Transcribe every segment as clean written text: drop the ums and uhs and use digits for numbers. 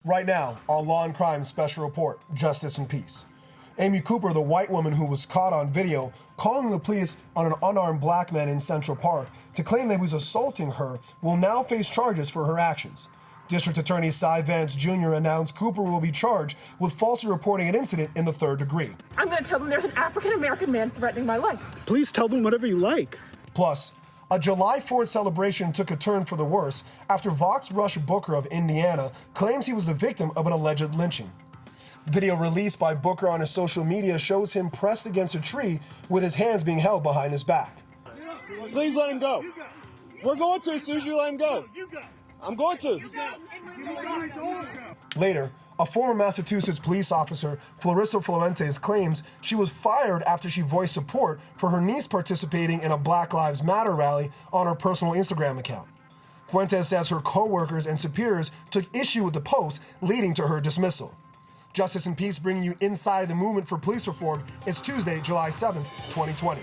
Right now, on Law and Crime Special Report, Justice and Peace. Amy Cooper, the white woman who was caught on video calling the police on an unarmed black man in Central Park to claim that he was assaulting her, will now face charges for her actions. District Attorney Cy Vance Jr. announced Cooper will be charged with falsely reporting an incident in the third degree. I'm going to tell them there's an African-American man threatening my life. Please tell them whatever you like. Plus, a July 4th celebration took a turn for the worse after Vauxx Rush Booker of Indiana claims he was the victim of an alleged lynching. Video released by Booker on his social media shows him pressed against a tree with his hands being held behind his back. Please let him go. We're going to as soon as you let him go. I'm going to. Later, a former Massachusetts police officer, Florissa Fuentes, claims she was fired after she voiced support for her niece participating in a Black Lives Matter rally on her personal Instagram account. Fuentes says her co-workers and superiors took issue with the post, leading to her dismissal. Justice and Peace bringing you inside the movement for police reform. It's Tuesday, July 7th, 2020.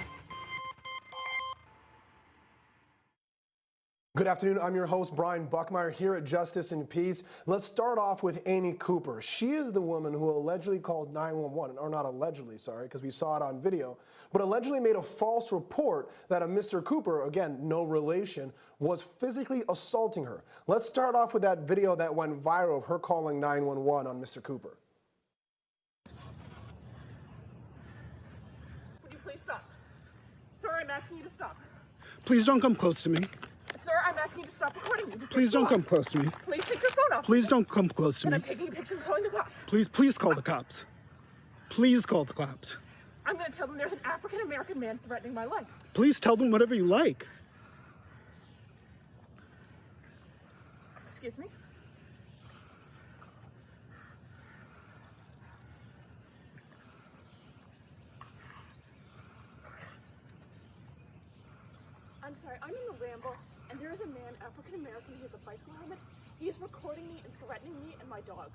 Good afternoon, I'm your host, Brian Buckmire, here at Justice and Peace. Let's start off with Amy Cooper. She is the woman who allegedly called 911, or not allegedly, sorry, because we saw it on video, but allegedly made a false report that a Mr. Cooper, again, no relation, was physically assaulting her. Let's start off with that video that went viral of her calling 911 on Mr. Cooper. Would you please stop? Sir, I'm asking you to stop. Please don't come close to me. Sir, I'm asking you to stop recording me. Please don't come close to me. Please take your phone off. Please don't come close to And me. I'm taking a picture and calling the cops. Please call the cops. Please call the cops. I'm going to tell them there's an African-American man threatening my life. Please tell them whatever you like. Excuse me? I'm sorry, I'm in the ramble, and there is a man, African-American, he has a bicycle helmet. He is recording me and threatening me and my dog.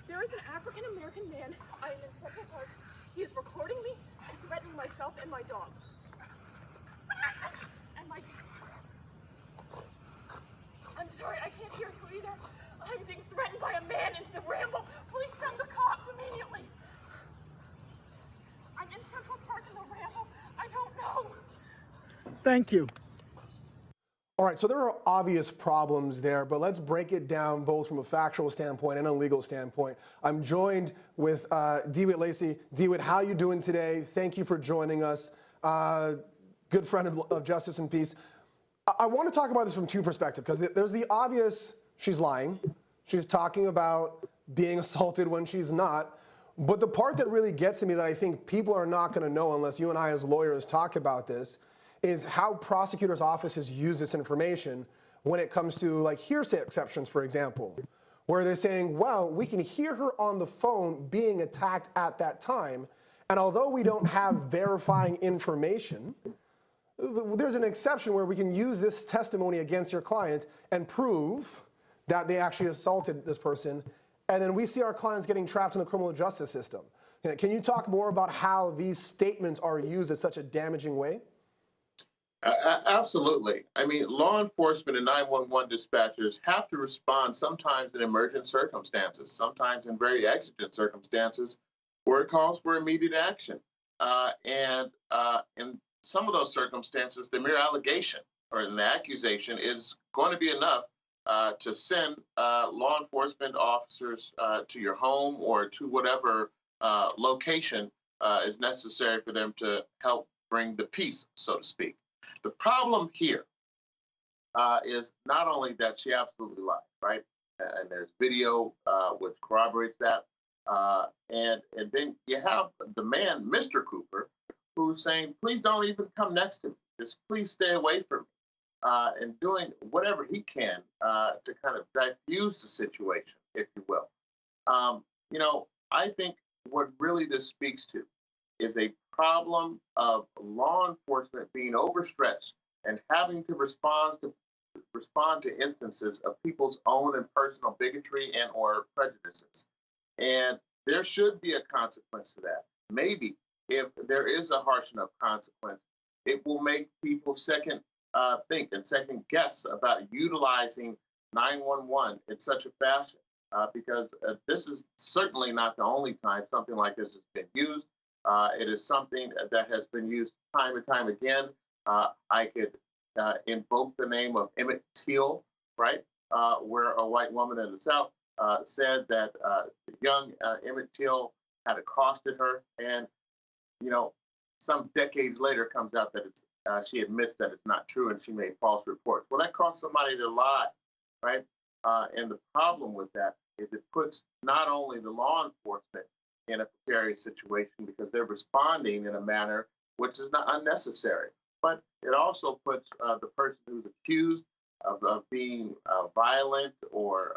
There is an African-American man, I am in Central Park. He is recording me and threatening myself and my dog. And my... I'm sorry, I can't hear you either. I'm being threatened by a man in the ramble. Please send the cops immediately. I'm in Central Park in the ramble. I don't know. Thank you. All right, so there are obvious problems there, but let's break it down both from a factual standpoint and a legal standpoint. I'm joined with Dewitt, Lacy. Dewitt, how are you doing today? Thank you for joining us. Good friend of Justice and Peace. I want to talk about this from two perspectives, because there's the obvious, she's lying. She's talking about being assaulted when she's not. But the part that really gets to me that I think people are not going to know unless you and I as lawyers talk about this is how prosecutors' offices use this information when it comes to like hearsay exceptions, for example, where they're saying, well, we can hear her on the phone being attacked at that time. And although we don't have verifying information, there's an exception where we can use this testimony against your client and prove that they actually assaulted this person. And then we see our clients getting trapped in the criminal justice system. Can you talk more about how these statements are used in such a damaging way? Absolutely. I mean, law enforcement and 911 dispatchers have to respond sometimes in emergent circumstances, sometimes in very exigent circumstances where it calls for immediate action. And in some of those circumstances, the mere allegation or the accusation is going to be enough to send law enforcement officers to your home or to whatever location is necessary for them to help bring the peace, so to speak. The problem here is not only that she absolutely lied, right? And there's video which corroborates that. And then you have the man, Mr. Cooper, who's saying, please don't even come next to me. Just please stay away from me. And doing whatever he can to kind of diffuse the situation, if you will. You know, I think what really this speaks to is a problem of law enforcement being overstretched and having to respond to instances of people's own and personal bigotry and or prejudices. And there should be a consequence to that. Maybe if there is a harsh enough consequence, it will make people think and second guess about utilizing 911 in such a fashion because this is certainly not the only time something like this has been used. It is something that has been used time and time again. I could invoke the name of Emmett Till, right, where a white woman in the South said that young Emmett Till had accosted her, and some decades later comes out that she admits that it's not true and she made false reports. Well, that cost somebody their life, right? And the problem with that is it puts not only the law enforcement in a precarious situation because they're responding in a manner which is not unnecessary, but it also puts the person who's accused of being violent or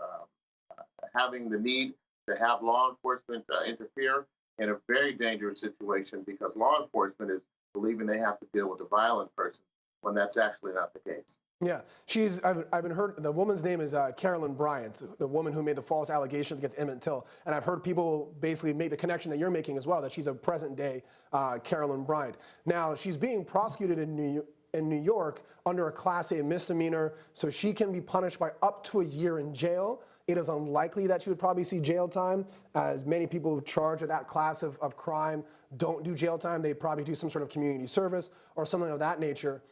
having the need to have law enforcement interfere in a very dangerous situation because law enforcement is believing they have to deal with a violent person when that's actually not the case. Yeah, I've been heard, the woman's name is Carolyn Bryant, the woman who made the false allegations against Emmett Till. And I've heard people basically make the connection that you're making as well, that she's a present day Carolyn Bryant. Now, she's being prosecuted in New York under a Class A misdemeanor, so she can be punished by up to a year in jail. It is unlikely that she would probably see jail time, as many people charged with that class of crime don't do jail time. They probably do some sort of community service or something of that nature.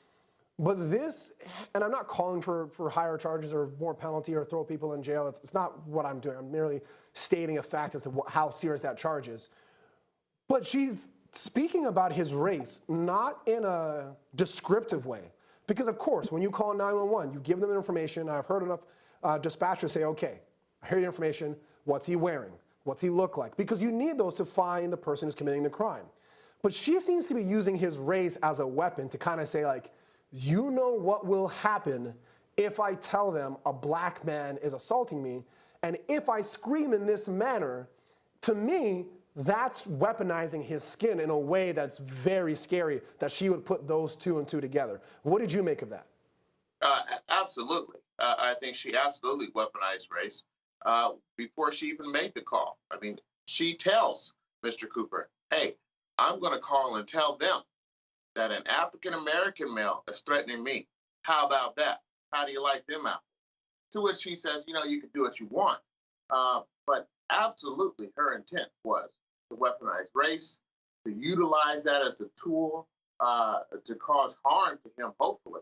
But this, and I'm not calling for higher charges or more penalty or throw people in jail. It's not what I'm doing. I'm merely stating a fact as to how serious that charge is. But she's speaking about his race, not in a descriptive way. Because, of course, when you call 911, you give them information. And I've heard enough dispatchers say, okay, I hear the information. What's he wearing? What's he look like? Because you need those to find the person who's committing the crime. But she seems to be using his race as a weapon to kind of say, like, you know what will happen if I tell them a black man is assaulting me, and if I scream in this manner, to me, that's weaponizing his skin in a way that's very scary, that she would put those two and two together. What did you make of that? Absolutely. I think she absolutely weaponized race before she even made the call. I mean, she tells Mr. Cooper, hey, I'm going to call and tell them that an African-American male is threatening me. How about that? How do you like them out? To which he says, you can do what you want. But absolutely her intent was to weaponize race, to utilize that as a tool to cause harm to him, hopefully.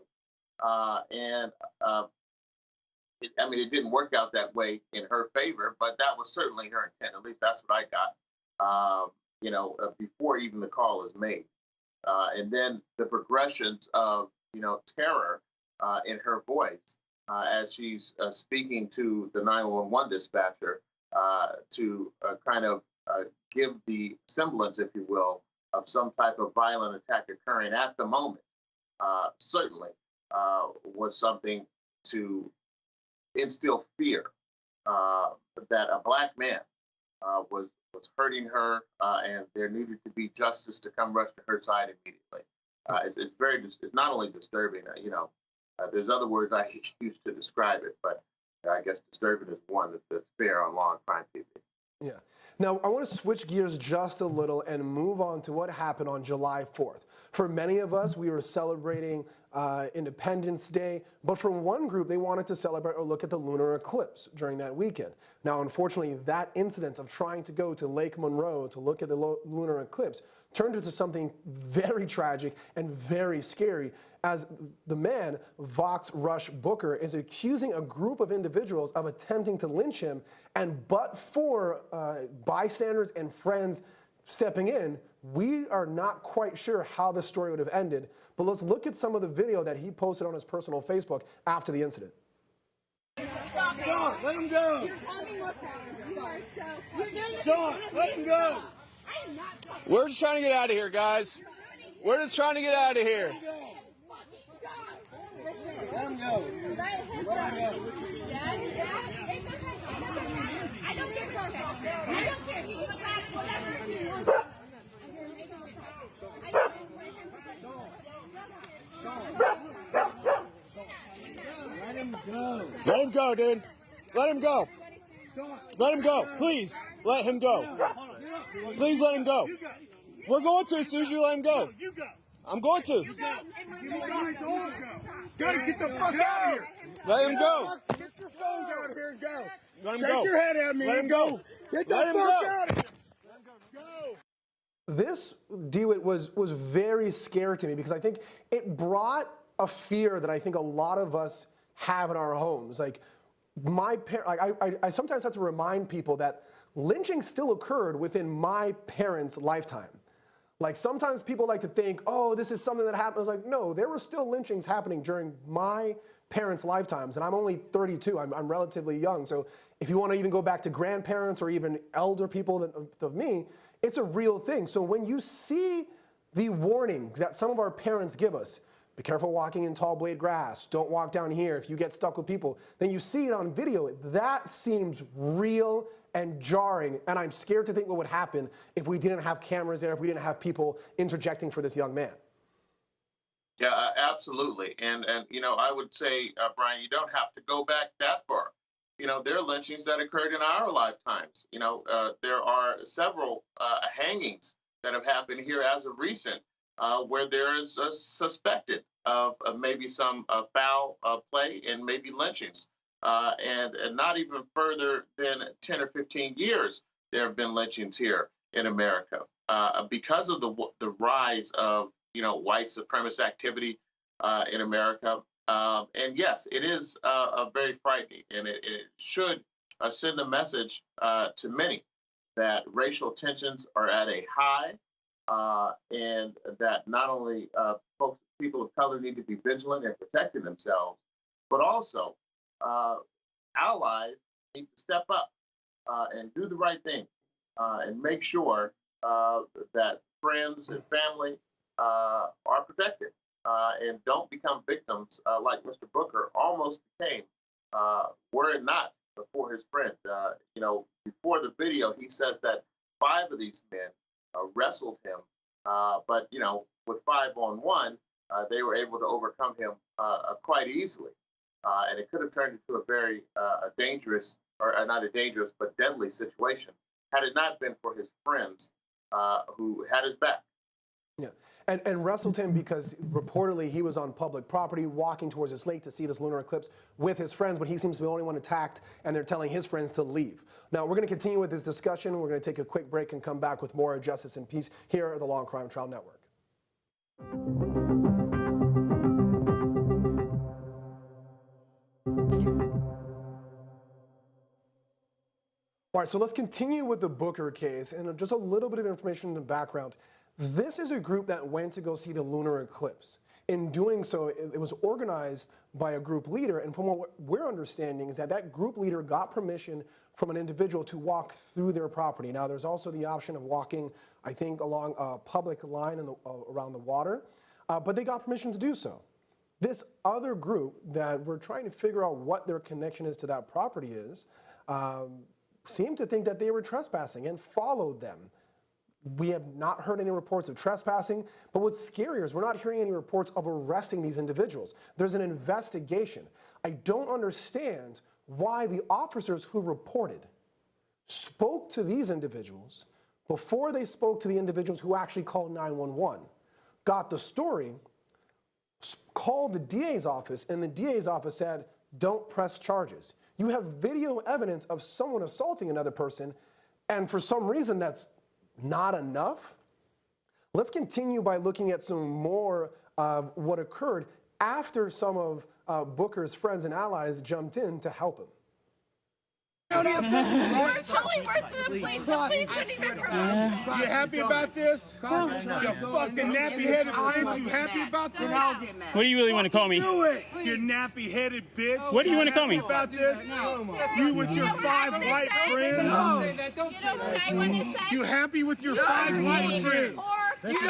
It didn't work out that way in her favor, but that was certainly her intent. At least that's what I got, before even the call is made. And then the progressions of, terror in her voice as she's speaking to the 911 dispatcher to kind of give the semblance, if you will, of some type of violent attack occurring at the moment, certainly was something to instill fear that a black man was hurting her, and there needed to be justice to come rush to her side immediately. It's not only disturbing, there's other words I use to describe it, but I guess disturbing is one that's fair on Law&Crime TV. Yeah. Now, I want to switch gears just a little and move on to what happened on July 4th. For many of us, we were celebrating Independence Day, but for one group, they wanted to celebrate or look at the lunar eclipse during that weekend. Now, unfortunately, that incident of trying to go to Lake Monroe to look at the lunar eclipse turned into something very tragic and very scary, as the man, Vauxx Rush Booker, is accusing a group of individuals of attempting to lynch him, and but for bystanders and friends stepping in, we are not quite sure how the story would have ended. But let's look at some of the video that he posted on his personal Facebook after the incident. Stop, let him go. You're causing more problems. You are so. You're doing this. Stop, let him go. I am not talking. We're just trying to get out of here, guys. We're just trying to get out of here. Listen. Let him go. Let him go. I don't get perfect. I don't care. He can attack whatever he wants. Let him go. Let him go, dude. Let him go. Let him go. Please, let him go. Please let him go. We're going to as soon as you let him go. I'm going to. You guys all go. Gotta get the fuck out of here. Let him go. Get your phones out here and go. Let him Shake go. your head at me Let him and go. go. Get the Let him fuck go. out of here. Go. This, Dewitt, was very scary to me because I think it brought a fear that I think a lot of us have in our homes. Like, I sometimes have to remind people that lynching still occurred within my parents' lifetime. Like, sometimes people like to think, oh, this is something that happened. I was like, no, there were still lynchings happening during my parents' lifetimes, and I'm only 32. I'm relatively young. So if you want to even go back to grandparents or even elder people of me, it's a real thing. So when you see the warnings that some of our parents give us, be careful walking in tall blade grass, don't walk down here if you get stuck with people, then you see it on video, that seems real and jarring, and I'm scared to think what would happen if we didn't have cameras there, if we didn't have people interjecting for this young man. Yeah, absolutely. And you know, I would say, Brian, you don't have to go back that far. You know, there are lynchings that occurred in our lifetimes. You know, there are several hangings that have happened here as of recent, where there is suspected of maybe some foul play and maybe lynchings. And not even further than 10 or 15 years, there have been lynchings here in America because of the rise of, you know, white supremacist activity in America. And yes, it is very frightening, and it should send a message to many that racial tensions are at a high, and that not only people of color need to be vigilant and protecting themselves, but also allies need to step up and do the right thing and make sure that friends and family are protected and don't become victims like Mr. Booker almost became, were it not for his friend. You know, before the video, he says that 5 of these men wrestled him, but, you know, with 5-on-1, they were able to overcome him quite easily. And it could have turned into a very dangerous, or not a dangerous, but deadly situation had it not been for his friends who had his back. Yeah, and wrestled him because reportedly he was on public property walking towards this lake to see this lunar eclipse with his friends, but he seems to be the only one attacked, and they're telling his friends to leave. Now, we're going to continue with this discussion. We're going to take a quick break and come back with more Justice and Peace here at the Law and Crime Trial Network. All right, so let's continue with the Booker case, and just a little bit of information in the background. This is a group that went to go see the lunar eclipse. In doing so, it was organized by a group leader, and from what we're understanding is that that group leader got permission from an individual to walk through their property. Now, there's also the option of walking, I think, along a public line around the water, but they got permission to do so. This other group that we're trying to figure out what their connection is to that property is, seemed to think that they were trespassing and followed them. We have not heard any reports of trespassing, but what's scarier is we're not hearing any reports of arresting these individuals. There's an investigation. I don't understand why the officers who reported spoke to these individuals before they spoke to the individuals who actually called 911, got the story, called the DA's office, and the DA's office said, don't press charges. You have video evidence of someone assaulting another person, and for some reason that's not enough? Let's continue by looking at some more of what occurred after some of Booker's friends and allies jumped in to help him. We're totally worse than the police. The police couldn't even prevent. You happy about this? You fucking nappy-headed bitch. You happy about this? What do you really want to call me? Do it, you nappy-headed bitch. What do you want to call me? Happy about this? You with your 5 white friends? You happy with your 5 white friends? You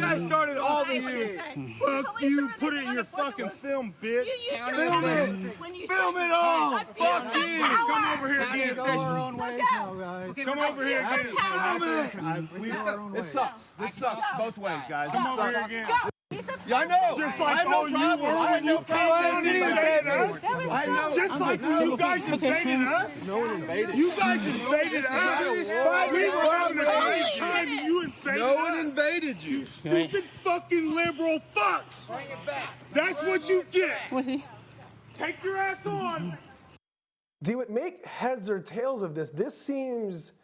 guys started all this shit. Fuck you, put it in your fucking film, bitch. Film it. Film it all. Fuck you. Come over here again. Come over here again. Film it. This sucks. This sucks both ways, guys. Come over here again. Yeah, I know. Just like all you were when you invaded us. I know. Just like when you guys invaded us. No one invaded. You guys invaded us. We were having a great time and you invaded us. No one invaded you. You stupid fucking liberal fucks. That's what you get. Take your ass on. Dewitt, make heads or tails of this. This seems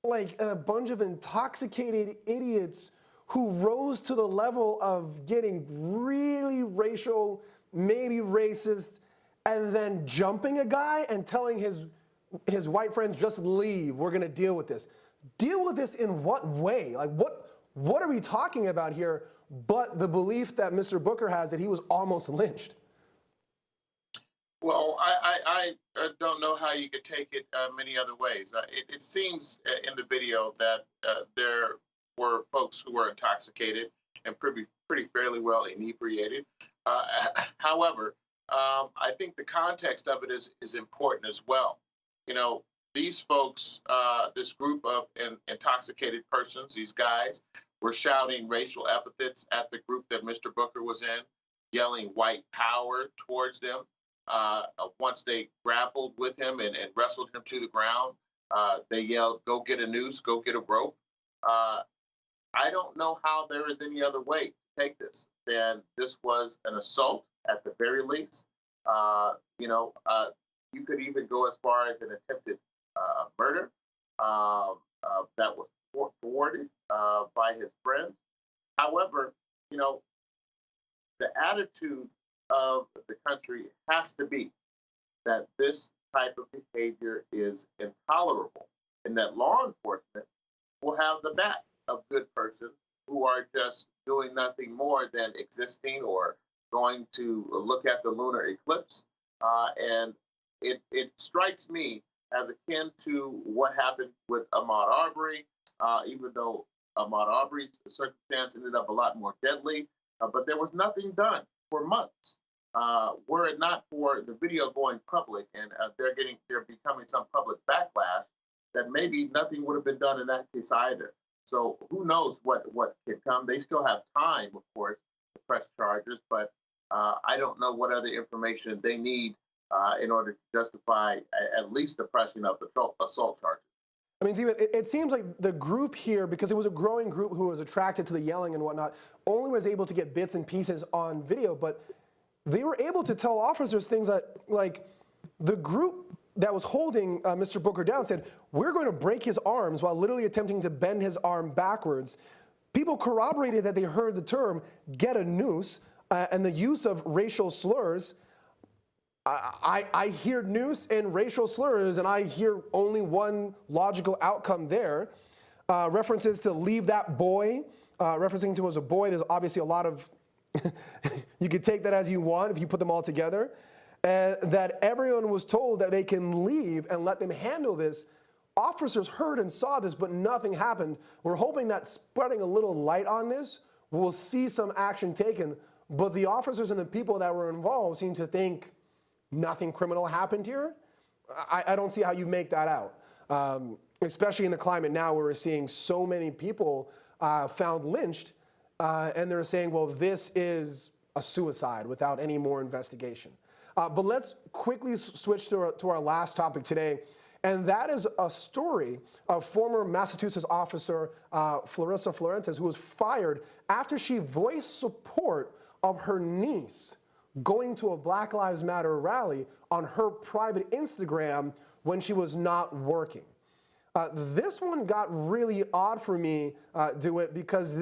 like a bunch of intoxicated idiots who rose to the level of getting really racial, maybe racist, and then jumping a guy and telling his white friends, just leave, we're gonna deal with this. Deal with this in what way? Like what are we talking about here but the belief that Mr. Booker has that he was almost lynched? Well, I don't know how you could take it many other ways. It seems in the video that there were folks who were intoxicated and pretty fairly well inebriated. However, I think the context of it is important as well. You know, these folks, this group of intoxicated persons, these guys, were shouting racial epithets at the group that Mr. Booker was in, yelling white power towards them. Once they grappled with him and wrestled him to the ground, they yelled, "Go get a noose, go get a rope." I don't know how there is any other way to take this than this was an assault at the very least. You could even go as far as an attempted murder that was thwarted by his friends. However, the attitude of the country has to be that this type of behavior is intolerable and that law enforcement will have the back of good persons who are just doing nothing more than existing or going to look at the lunar eclipse. And it strikes me as akin to what happened with Ahmaud Arbery, even though Ahmaud Arbery's circumstance ended up a lot more deadly, but there was nothing done for months. Were it not for the video going public and they're becoming some public backlash, that maybe nothing would have been done in that case either. So who knows what can come? They still have time, of course, to press charges, but I don't know what other information they need in order to justify at least the pressing of the assault charges. I mean, Dewitt, it seems like the group here, because it was a growing group who was attracted to the yelling and whatnot, only was able to get bits and pieces on video, but they were able to tell officers things that, like, the group that was holding Mr. Booker down said, we're going to break his arms while literally attempting to bend his arm backwards. People corroborated that they heard the term, get a noose, and the use of racial slurs. I hear noose and racial slurs, and I hear only one logical outcome there. References to leave that boy, referencing to as a boy, there's obviously a lot of, you could take that as you want if you put them all together. That everyone was told that they can leave and let them handle this. Officers heard and saw this, but nothing happened. We're hoping that spreading a little light on this, we'll see some action taken. But the officers and the people that were involved seem to think nothing criminal happened here. I don't see how you make that out, especially in the climate now where we're seeing so many people found lynched, and they're saying, well, this is a suicide without any more investigation. But let's quickly switch to our last topic today, and that is a story of former Massachusetts officer Florissa Fuentes, who was fired after she voiced support of her niece going to a Black Lives Matter rally on her private Instagram when she was not working. This one got really odd for me, Dewitt, because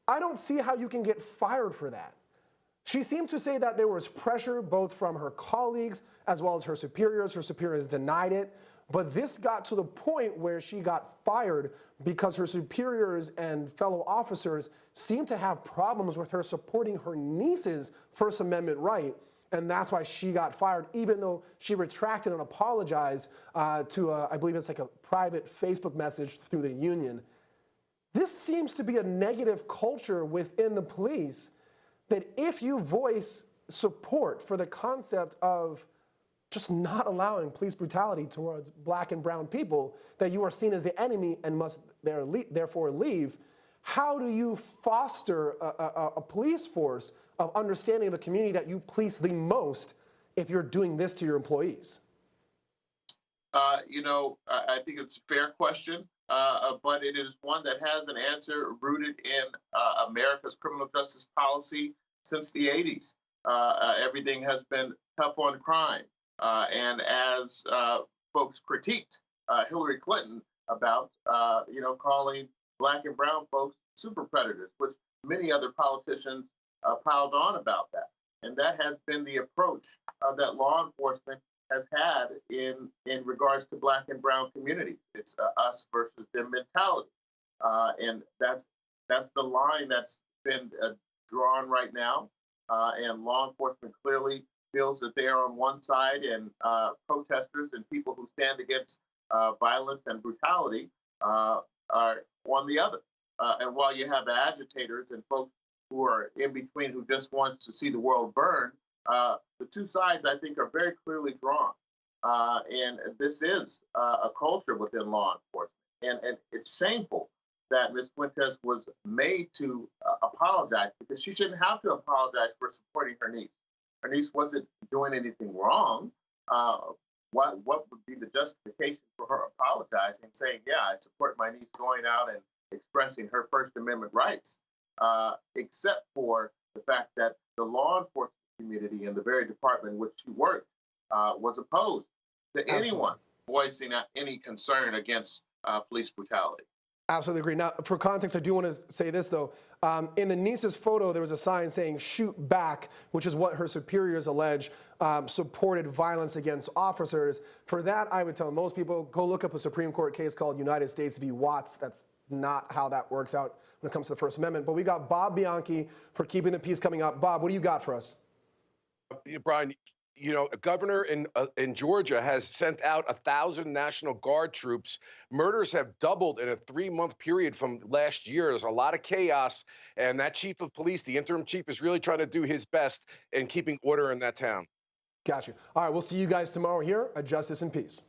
I don't see how you can get fired for that. She seemed to say that there was pressure both from her colleagues as well as her superiors. Her superiors denied it. But this got to the point where she got fired because her superiors and fellow officers seemed to have problems with her supporting her niece's First Amendment right. And that's why she got fired, even though she retracted and apologized to, I believe it's like a private Facebook message through the union. This seems to be a negative culture within the police, that if you voice support for the concept of just not allowing police brutality towards Black and brown people, that you are seen as the enemy and must therefore leave. How do you foster a police force of understanding of a community that you police the most if you're doing this to your employees? I think it's a fair question, but it is one that has an answer rooted in America's criminal justice policy since the 80s. everything has been tough on crime. And as folks critiqued Hillary Clinton about, calling black and brown folks super predators, which many other politicians piled on about that. And that has been the approach that law enforcement has had in regards to black and brown communities. It's us versus them mentality. And that's the line that's been drawn right now. And law enforcement clearly feels that they are on one side, and protesters and people who stand against violence and brutality are on the other. And while you have agitators and folks who are in between who just wants to see the world burn, the two sides, I think, are very clearly drawn. And this is a culture within law enforcement. And it's shameful that Ms. Fuentes was made to apologize, because she shouldn't have to apologize for supporting her niece. Her niece wasn't doing anything wrong. What would be the justification for her apologizing, saying, yeah, I support my niece going out and expressing her First Amendment rights, except for the fact that the law enforcement community and the very department in which she worked was opposed to anyone voicing any concern against police brutality. Absolutely agree. Now, for context, I do want to say this, though. In the niece's photo, there was a sign saying "shoot back," which is what her superiors allege supported violence against officers. For that, I would tell most people, go look up a Supreme Court case called United States v. Watts. That's not how that works out when it comes to the First Amendment. But we got Bob Bianchi for Keeping the Peace coming up. Bob, what do you got for us? Brian, a governor in Georgia has sent out 1,000 National Guard troops. Murders have doubled in a 3-month period from last year. There's a lot of chaos, and that chief of police, the interim chief, is really trying to do his best in keeping order in that town. Got you. All right, we'll see you guys tomorrow here at Justice and Peace.